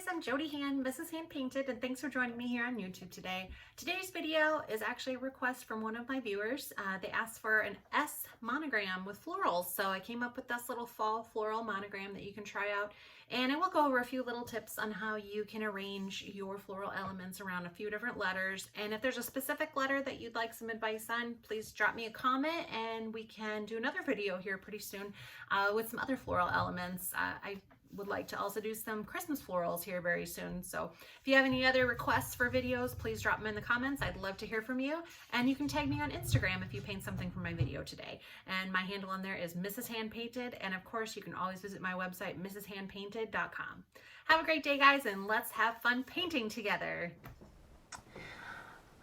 I'm Jody Hand, Mrs. Hand Painted, and thanks for joining me here on YouTube today. Today's video is actually a request from one of my viewers. They asked for an S monogram with florals, so I came up with this little fall floral monogram that you can try out, and I will go over a few little tips on how you can arrange your floral elements around a few different letters. And if there's a specific letter that you'd like some advice on, please drop me a comment and we can do another video here pretty soon with some other floral elements. I would like to also do some Christmas florals here very soon. So if you have any other requests for videos, please drop them in the comments. I'd love to hear from you. And you can tag me on Instagram if you paint something from my video today. And my handle on there is Mrs. Hand Painted. And of course, you can always visit my website, mrshandpainted.com. Have a great day, guys, and let's have fun painting together.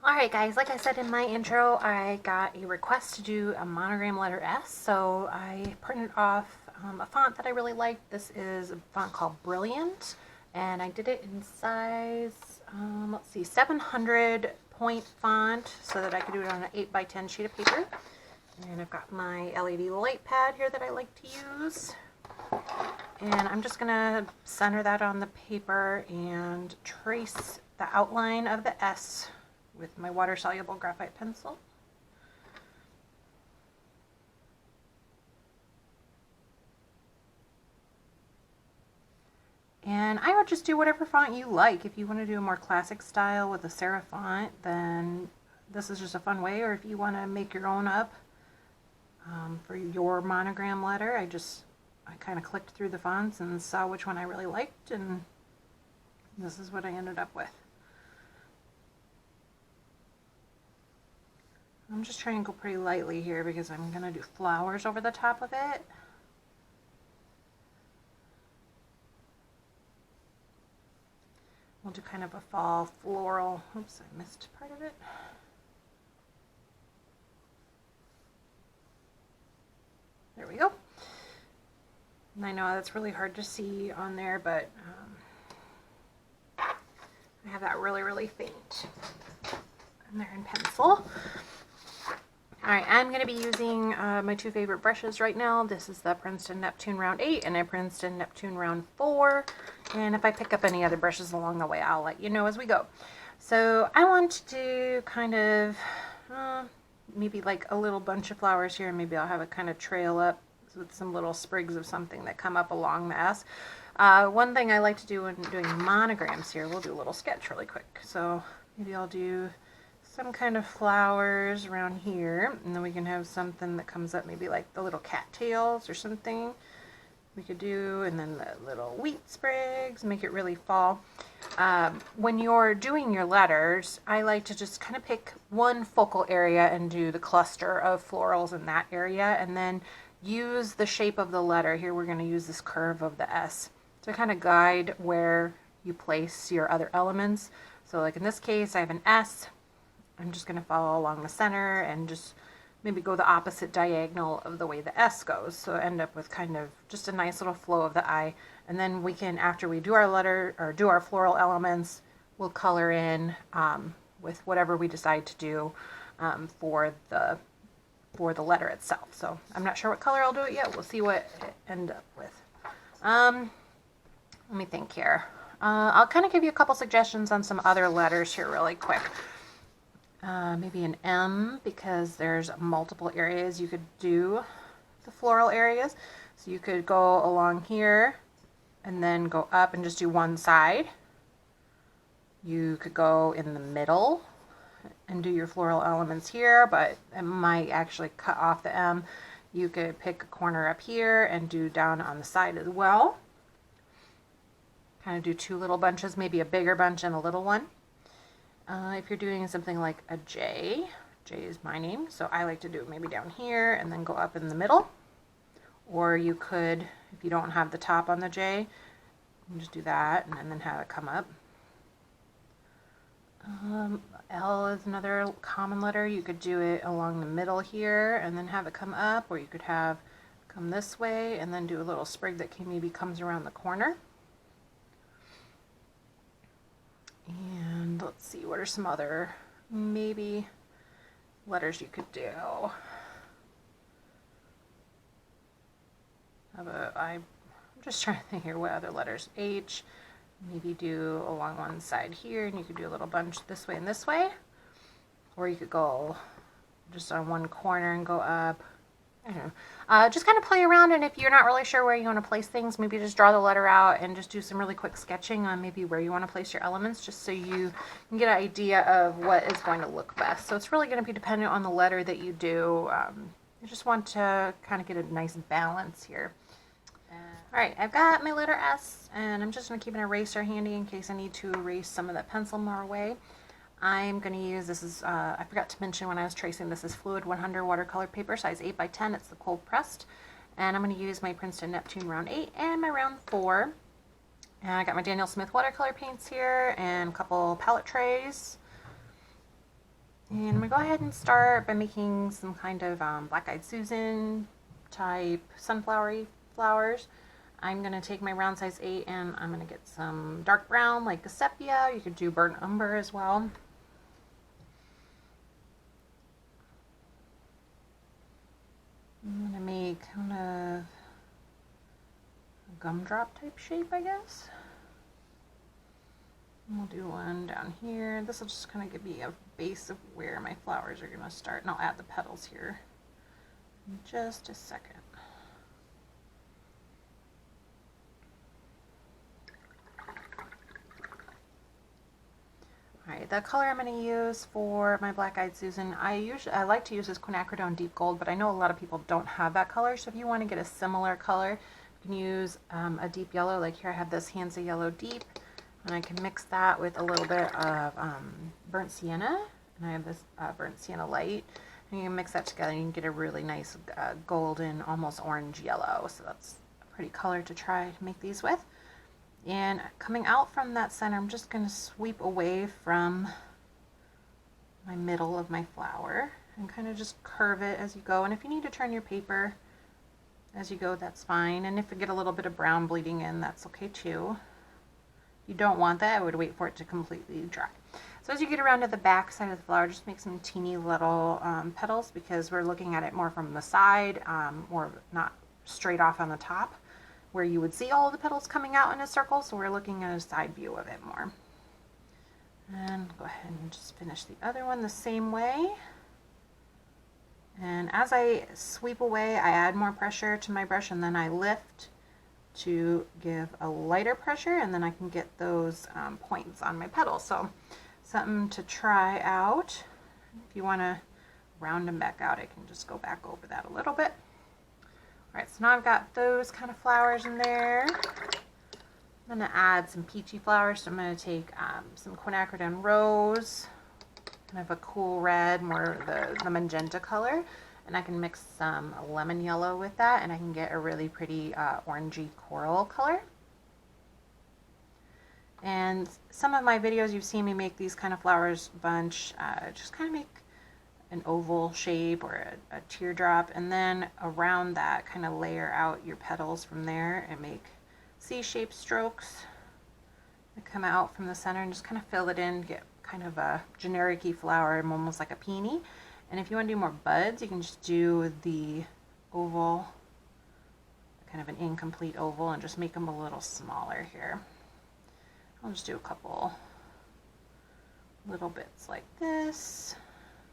Alright guys, like I said in my intro, I got a request to do a monogram letter S, so I printed off a font that I really liked. This is a font called Brilliant, and I did it in size, let's see, 700 point font so that I could do it on an 8x10 sheet of paper. And I've got my LED light pad here that I like to use. And I'm just going to center that on the paper and trace the outline of the S with my water-soluble graphite pencil. And I would just do whatever font you like. If you want to do a more classic style with a serif font, then this is just a fun way. Or if you want to make your own up for your monogram letter, I kind of clicked through the fonts and saw which one I really liked, and this is what I ended up with. I'm just trying to go pretty lightly here because I'm going to do flowers over the top of it. We'll do kind of a fall floral. Oops, I missed part of it. There we go. And I know that's really hard to see on there, but I have that really faint in there in pencil. Alright, I'm going to be using my two favorite brushes right now. This is the Princeton Neptune Round 8 and a Princeton Neptune Round 4. And if I pick up any other brushes along the way, I'll let you know as we go. So I want to do kind of maybe like a little bunch of flowers here. Maybe I'll have it kind of trail up with some little sprigs of something that come up along the S. One thing I like to do when doing monograms here, we'll do a little sketch really quick. So maybe I'll do some kind of flowers around here, and then we can have something that comes up, maybe like the little cattails or something we could do, and then the little wheat sprigs, make it really fall. When you're doing your letters, I like to just kind of pick one focal area and do the cluster of florals in that area, and then use the shape of the letter. Here we're going to use this curve of the S to kind of guide where you place your other elements. So like in this case, I have an S. I'm just going to follow along the center and just maybe go the opposite diagonal of the way the S goes. So end up with kind of just a nice little flow of the I. And then we can, after we do our letter or do our floral elements, we'll color in with whatever we decide to do for the letter itself. So I'm not sure what color I'll do it yet. We'll see what it end up with. Let me think here. I'll kind of give you a couple suggestions on some other letters here really quick. Maybe an M, because there's multiple areas you could do the floral areas. So you could go along here and then go up and just do one side. You could go in the middle and do your floral elements here, but it might actually cut off the M. You could pick a corner up here and do down on the side as well. Kind of do two little bunches, maybe a bigger bunch and a little one. If you're doing something like a J, J is my name, so I like to do it maybe down here and then go up in the middle. Or you could, if you don't have the top on the J, you can just do that and then have it come up. L is another common letter. You could do it along the middle here and then have it come up, or you could have come this way and then do a little sprig that maybe comes around the corner. And let's see, what are some other maybe letters you could do? I'm just trying to think here what other letters. H, Maybe do along one side here, and you could do a little bunch this way and this way. Or you could go just on one corner and go up. I don't know. Just kind of play around, and if you're not really sure where you want to place things, maybe just draw the letter out and just do some really quick sketching on maybe where you want to place your elements, just so you can get an idea of what is going to look best. So it's really going to be dependent on the letter that you do. You just want to kind of get a nice balance here. All right, I've got my letter S, and I'm just going to keep an eraser handy in case I need to erase some of that pencil more away. I'm going to use, this is, I forgot to mention when I was tracing, this is Fluid 100 watercolor paper, size 8x10. It's the cold pressed. And I'm going to use my Princeton Neptune round 8 and my round 4. And I got my Daniel Smith watercolor paints here and a couple palette trays. And I'm going to go ahead and start by making some kind of black-eyed Susan type sunflowery flowers. I'm going to take my round size 8 and I'm going to get some dark brown like a Sepia. You could do burnt umber as well. I'm going to make kind of a gumdrop type shape, I guess. And we'll do one down here. This will just kind of give me a base of where my flowers are going to start. And I'll add the petals here in just a second. Alright, the color I'm going to use for my Black-Eyed Susan, I like to use this Quinacridone Deep Gold, but I know a lot of people don't have that color, so if you want to get a similar color, you can use a deep yellow. Like here I have this Hansa Yellow Deep, and I can mix that with a little bit of burnt sienna, and I have this burnt sienna light, and you can mix that together and you can get a really nice golden, almost orange yellow, so that's a pretty color to try to make these with. And coming out from that center, I'm just going to sweep away from my middle of my flower and kind of just curve it as you go. And if you need to turn your paper as you go, that's fine. And if you get a little bit of brown bleeding in, that's okay too. If you don't want that, I would wait for it to completely dry. So as you get around to the back side of the flower, just make some teeny little petals, because we're looking at it more from the side, or not straight off on the top, where you would see all the petals coming out in a circle, so we're looking at a side view of it more. And go ahead and just finish the other one the same way. And as I sweep away, I add more pressure to my brush, and then I lift to give a lighter pressure, and then I can get those points on my petals. So something to try out. If you want to round them back out, I can just go back over that a little bit. Alright, so now I've got those kind of flowers in there. I'm going to add some peachy flowers, so I'm going to take some Quinacridone Rose, kind of a cool red, more the magenta color, and I can mix some lemon yellow with that, and I can get a really pretty orangey coral color. And some of my videos you've seen me make these kind of flowers bunch, just kind of make an oval shape or a teardrop, and then around that kind of layer out your petals from there and make C-shaped strokes that come out from the center, and just kind of fill it in, get kind of a generic-y flower, almost like a peony. And if you want to do more buds, you can just do the oval, kind of an incomplete oval, and just make them a little smaller here. I'll just do a couple little bits like this.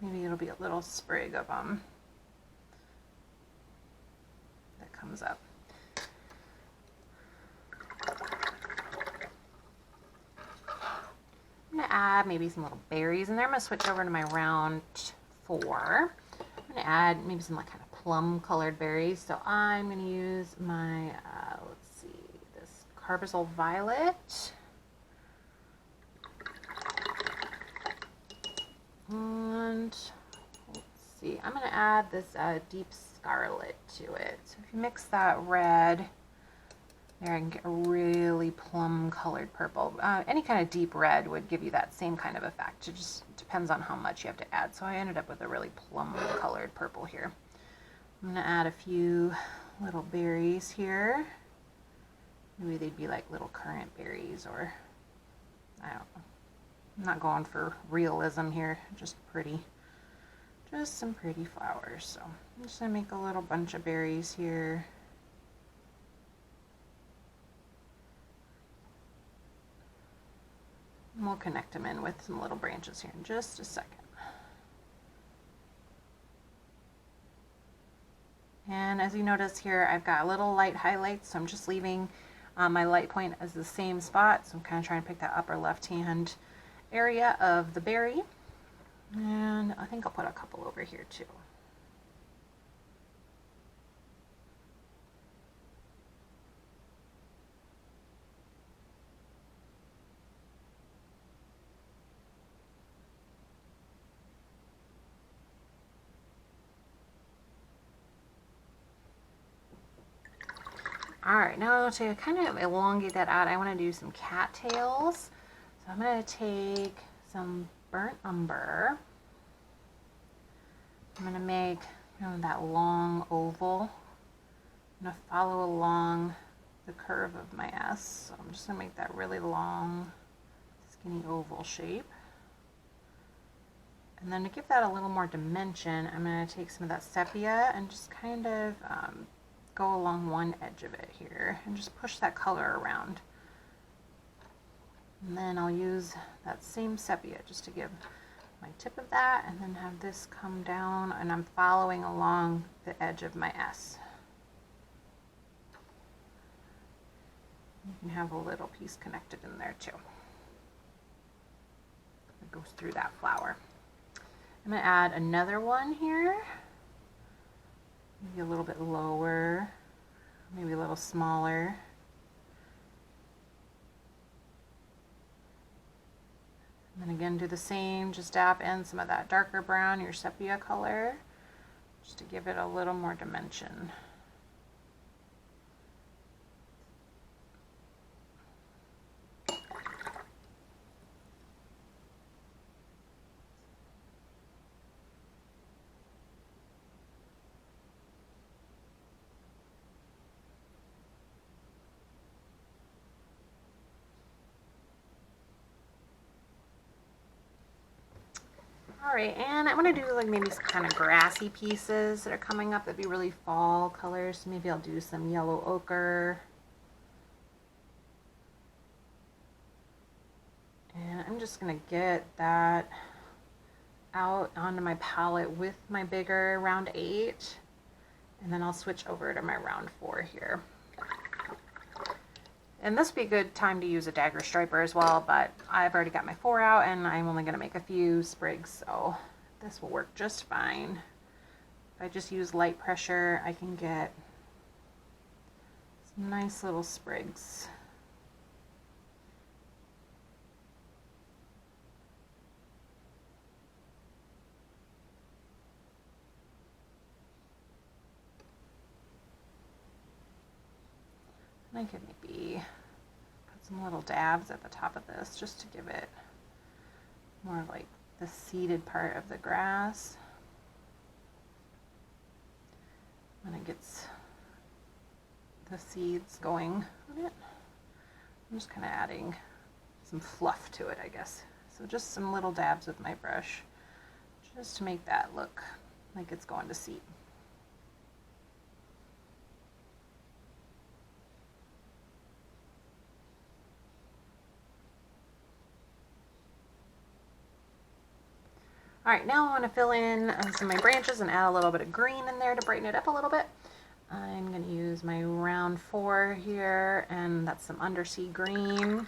Maybe it'll be a little sprig of that comes up. I'm going to add maybe some little berries in there. I'm going to switch over to my round 4. I'm going to add maybe some like kind of plum colored berries. So I'm going to use my, let's see, this Carbazole Violet. And let's see, I'm going to add this deep Scarlet to it. So if you mix that red, there I can get a really plum colored purple. Any kind of deep red would give you that same kind of effect. It just depends on how much you have to add. So I ended up with a really plum colored purple here. I'm going to add a few little berries here. Maybe they'd be like little currant berries, or I don't know. I'm not going for realism here, just pretty. Just some pretty flowers. So I'm just going to make a little bunch of berries here. And we'll connect them in with some little branches here in just a second. And as you notice here, I've got little light highlights, so I'm just leaving my light point as the same spot. So I'm kind of trying to pick that upper left-hand area of the berry. And I think I'll put a couple over here too. Alright, now to kind of elongate that out, I want to do some cattails. So I'm going to take some burnt umber. I'm going to make that long oval. I'm going to follow along the curve of my S. So I'm just going to make that really long, skinny oval shape. And then to give that a little more dimension, I'm going to take some of that sepia and just kind of go along one edge of it here and just push that color around. And then I'll use that same sepia just to give my tip of that, and then have this come down, and I'm following along the edge of my S. You can have a little piece connected in there too. It goes through that flower. I'm going to add another one here. Maybe a little bit lower, maybe a little smaller. And then again, do the same, just dab in some of that darker brown, your sepia color, just to give it a little more dimension. Alright, and I want to do like maybe some kind of grassy pieces that are coming up that'd be really fall colors. Maybe I'll do some yellow ochre. And I'm just going to get that out onto my palette with my bigger round 8. And then I'll switch over to my round 4 here. And this would be a good time to use a dagger striper as well, but I've already got my 4 out and I'm only going to make a few sprigs, so this will work just fine. If I just use light pressure, I can get some nice little sprigs. I could maybe put some little dabs at the top of this just to give it more like the seeded part of the grass. When it gets the seeds going on it, I'm just kind of adding some fluff to it, I guess. So just some little dabs with my brush just to make that look like it's going to seed. Alright, now I want to fill in some of my branches and add a little bit of green in there to brighten it up a little bit. I'm going to use my round 4 here, and that's some Undersea green.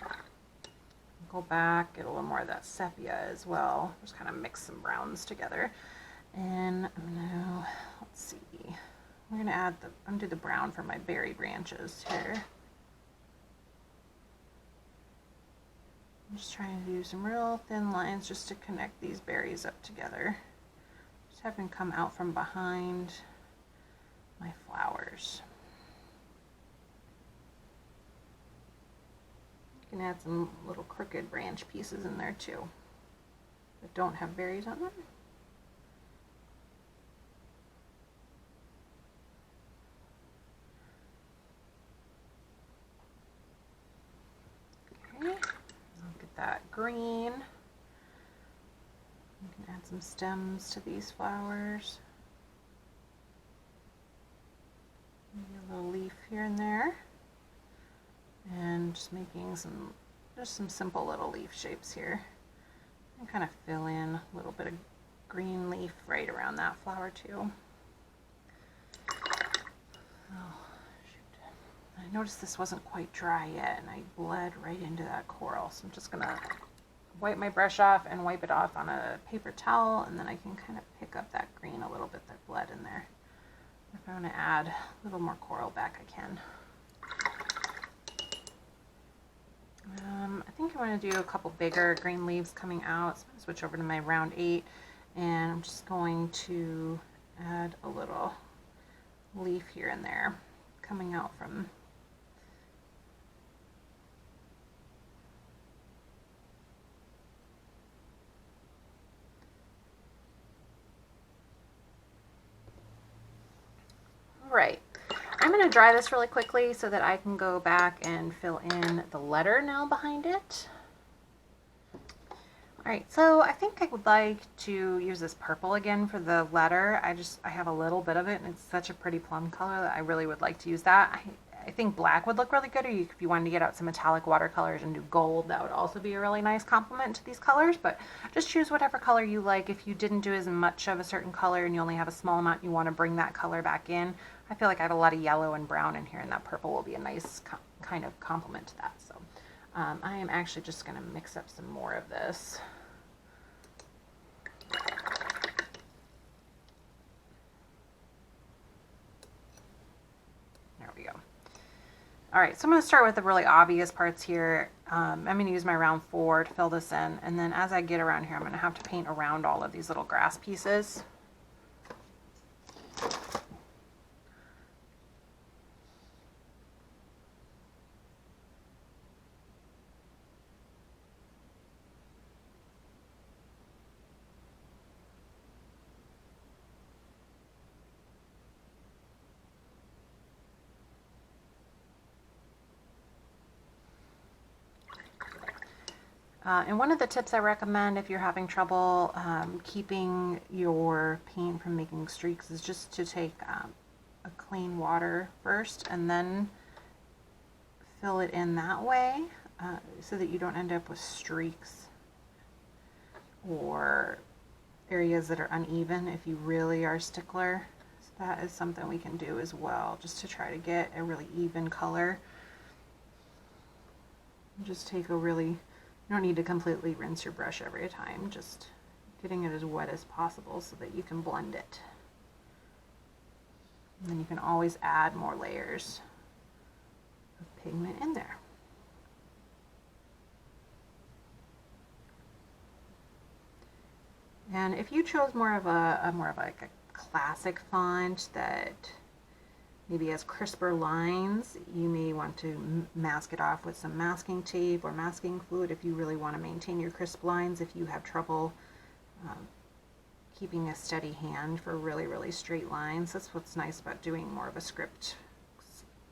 Go back, get a little more of that sepia as well. Just kind of mix some browns together. And I'm going to, let's see, we're going to add undo the brown for my berry branches here. I'm just trying to do some real thin lines just to connect these berries up together. Just have them come out from behind my flowers. You can add some little crooked branch pieces in there too that don't have berries on them. Okay. That green. You can add some stems to these flowers. Maybe a little leaf here and there. And just making some just some simple little leaf shapes here. And kind of fill in a little bit of green leaf right around that flower too. Oh, shoot. I noticed this wasn't quite dry yet and I bled right into that coral. So I'm just gonna wipe my brush off and wipe it off on a paper towel, and then I can kind of pick up that green a little bit that bled in there. If I want to add a little more coral back, I can. I think I want to do a couple bigger green leaves coming out, so I'm going to switch over to my round 8, and I'm just going to add a little leaf here and there coming out from right. I'm going to dry this really quickly so that I can go back and fill in the letter now behind it. Alright, so I think I would like to use this purple again for the letter. I have a little bit of it and it's such a pretty plum color that I really would like to use that. I think black would look really good, or if you wanted to get out some metallic watercolors and do gold, that would also be a really nice complement to these colors, but just choose whatever color you like. If you didn't do as much of a certain color and you only have a small amount, you want to bring that color back in. I feel like I have a lot of yellow and brown in here, and that purple will be a nice kind of complement to that. So I am actually just going to mix up some more of this. There we go. All right, so I'm going to start with the really obvious parts here. I'm going to use my round 4 to fill this in, and then as I get around here, I'm going to have to paint around all of these little grass pieces. And one of the tips I recommend if you're having trouble keeping your paint from making streaks is just to take a clean water first and then fill it in that way so that you don't end up with streaks or areas that are uneven if you really are a stickler. So that is something we can do as well, just to try to get a really even color. Just take a really... You don't need to completely rinse your brush every time, just getting it as wet as possible so that you can blend it. And then you can always add more layers of pigment in there. And if you chose more of a classic font that maybe has crisper lines, you may want to mask it off with some masking tape or masking fluid if you really want to maintain your crisp lines. If you have trouble keeping a steady hand for really, really straight lines, that's what's nice about doing more of a script.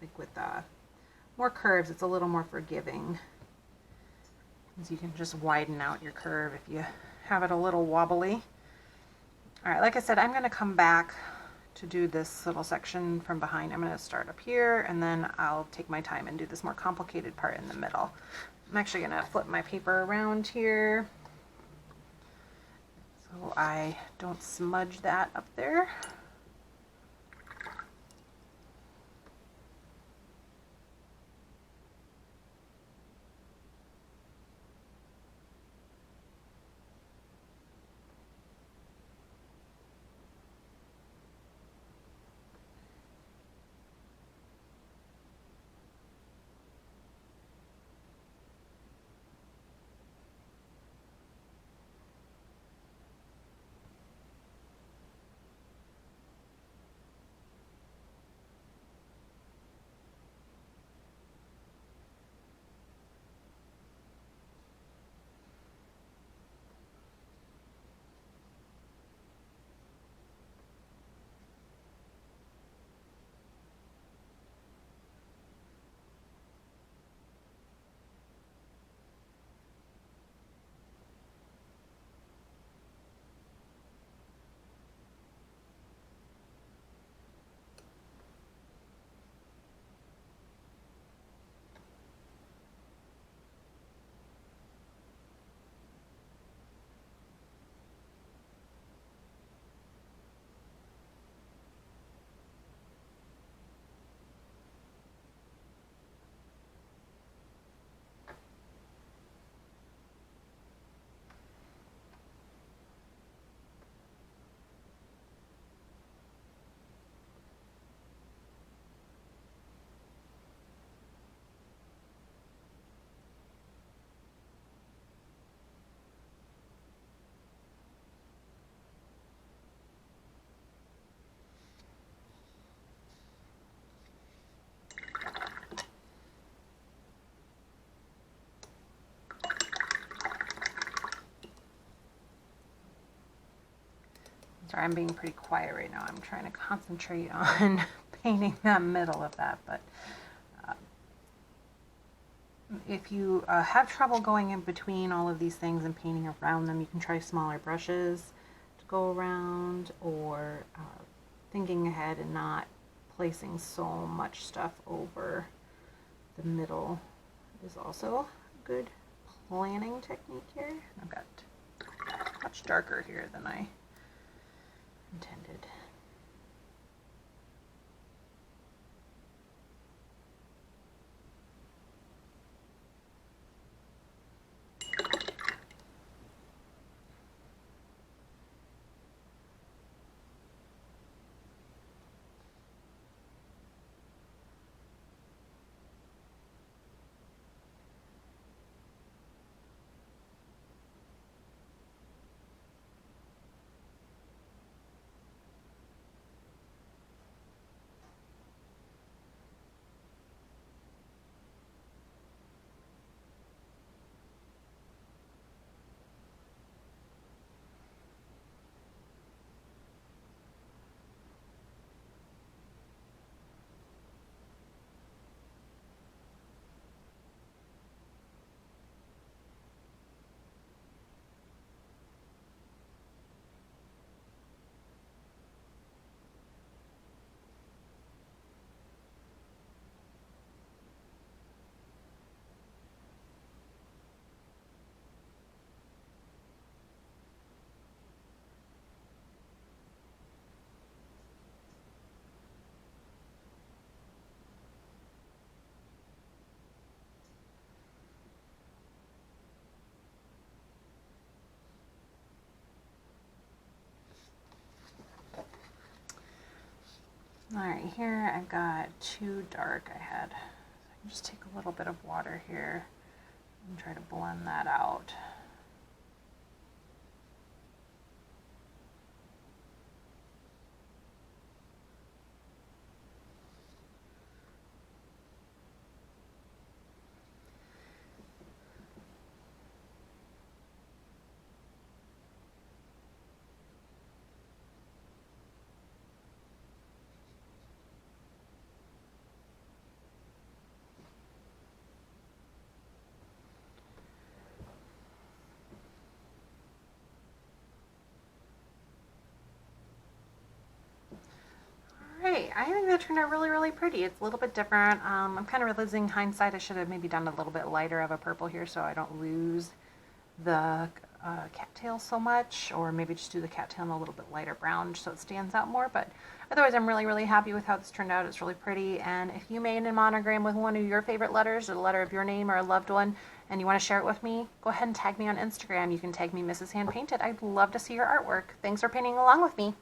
Like with more curves, it's a little more forgiving, because you can just widen out your curve if you have it a little wobbly. All right, like I said, I'm going to come back to do this little section from behind. I'm going to start up here, and then I'll take my time and do this more complicated part in the middle. I'm actually going to flip my paper around here so I don't smudge that up there. Sorry, I'm being pretty quiet right now. I'm trying to concentrate on painting that middle of that, but if you have trouble going in between all of these things and painting around them, you can try smaller brushes to go around, or thinking ahead and not placing so much stuff over the middle is also a good planning technique here. I've got much darker here than I intended. Alright, here I've got too dark I had. So I can just take a little bit of water here and try to blend that out. Alright, I think that turned out really, really pretty. It's a little bit different. I'm kind of realizing hindsight I should have maybe done a little bit lighter of a purple here so I don't lose the cattail so much, or maybe just do the cattail in a little bit lighter brown so it stands out more. But otherwise, I'm really, really happy with how this turned out. It's really pretty. And if you made a monogram with one of your favorite letters, or the letter of your name or a loved one, and you want to share it with me, go ahead and tag me on Instagram. You can tag me Mrs. Hand Painted. I'd love to see your artwork. Thanks for painting along with me.